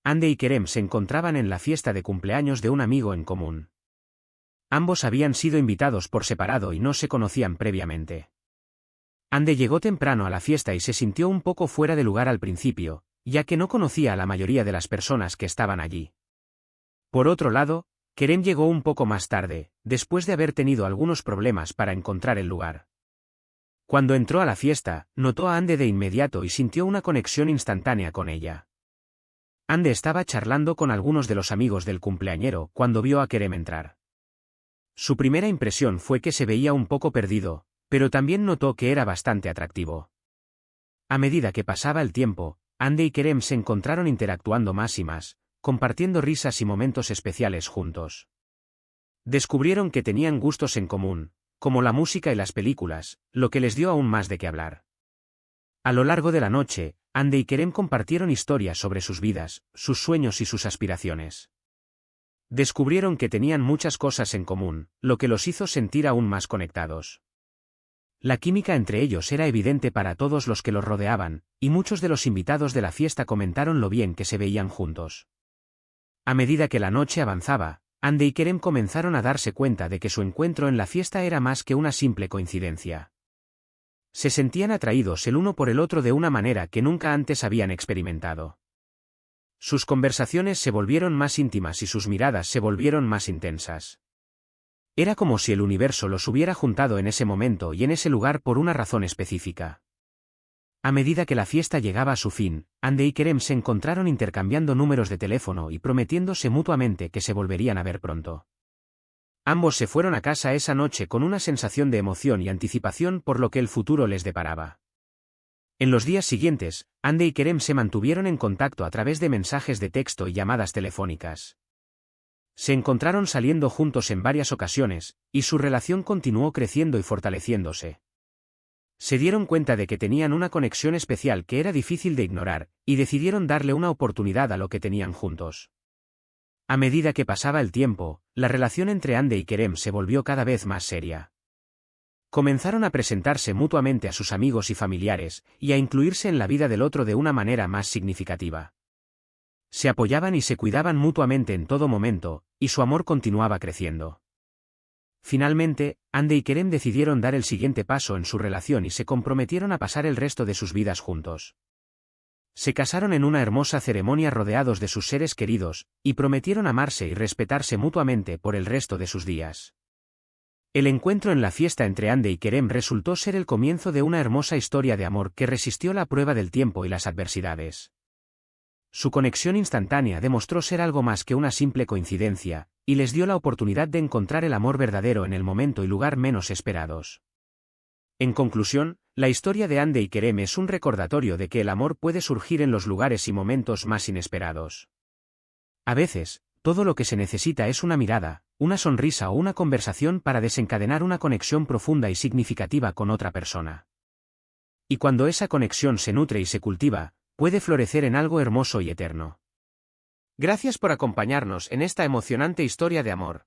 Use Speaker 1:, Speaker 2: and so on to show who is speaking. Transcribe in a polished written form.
Speaker 1: Hande y Kerem se encontraban en la fiesta de cumpleaños de un amigo en común. Ambos habían sido invitados por separado y no se conocían previamente. Hande llegó temprano a la fiesta y se sintió un poco fuera de lugar al principio, ya que no conocía a la mayoría de las personas que estaban allí. Por otro lado, Kerem llegó un poco más tarde, después de haber tenido algunos problemas para encontrar el lugar. Cuando entró a la fiesta, notó a Hande de inmediato y sintió una conexión instantánea con ella. Hande estaba charlando con algunos de los amigos del cumpleañero cuando vio a Kerem entrar. Su primera impresión fue que se veía un poco perdido, pero también notó que era bastante atractivo. A medida que pasaba el tiempo, Hande y Kerem se encontraron interactuando más y más, compartiendo risas y momentos especiales juntos. Descubrieron que tenían gustos en común, como la música y las películas, lo que les dio aún más de qué hablar. A lo largo de la noche, Hande y Kerem compartieron historias sobre sus vidas, sus sueños y sus aspiraciones. Descubrieron que tenían muchas cosas en común, lo que los hizo sentir aún más conectados. La química entre ellos era evidente para todos los que los rodeaban, y muchos de los invitados de la fiesta comentaron lo bien que se veían juntos. A medida que la noche avanzaba, Hande y Kerem comenzaron a darse cuenta de que su encuentro en la fiesta era más que una simple coincidencia. Se sentían atraídos el uno por el otro de una manera que nunca antes habían experimentado. Sus conversaciones se volvieron más íntimas y sus miradas se volvieron más intensas. Era como si el universo los hubiera juntado en ese momento y en ese lugar por una razón específica. A medida que la fiesta llegaba a su fin, Hande y Kerem se encontraron intercambiando números de teléfono y prometiéndose mutuamente que se volverían a ver pronto. Ambos se fueron a casa esa noche con una sensación de emoción y anticipación por lo que el futuro les deparaba. En los días siguientes, Hande y Kerem se mantuvieron en contacto a través de mensajes de texto y llamadas telefónicas. Se encontraron saliendo juntos en varias ocasiones, y su relación continuó creciendo y fortaleciéndose. Se dieron cuenta de que tenían una conexión especial que era difícil de ignorar, y decidieron darle una oportunidad a lo que tenían juntos. A medida que pasaba el tiempo, la relación entre Hande y Kerem se volvió cada vez más seria. Comenzaron a presentarse mutuamente a sus amigos y familiares, y a incluirse en la vida del otro de una manera más significativa. Se apoyaban y se cuidaban mutuamente en todo momento, y su amor continuaba creciendo. Finalmente, Hande y Kerem decidieron dar el siguiente paso en su relación y se comprometieron a pasar el resto de sus vidas juntos. Se casaron en una hermosa ceremonia rodeados de sus seres queridos, y prometieron amarse y respetarse mutuamente por el resto de sus días. El encuentro en la fiesta entre Hande y Kerem resultó ser el comienzo de una hermosa historia de amor que resistió la prueba del tiempo y las adversidades. Su conexión instantánea demostró ser algo más que una simple coincidencia, y les dio la oportunidad de encontrar el amor verdadero en el momento y lugar menos esperados. En conclusión, la historia de Hande y Kerem es un recordatorio de que el amor puede surgir en los lugares y momentos más inesperados. A veces, todo lo que se necesita es una mirada, una sonrisa o una conversación para desencadenar una conexión profunda y significativa con otra persona. Y cuando esa conexión se nutre y se cultiva, puede florecer en algo hermoso y eterno. Gracias por acompañarnos en esta emocionante historia de amor.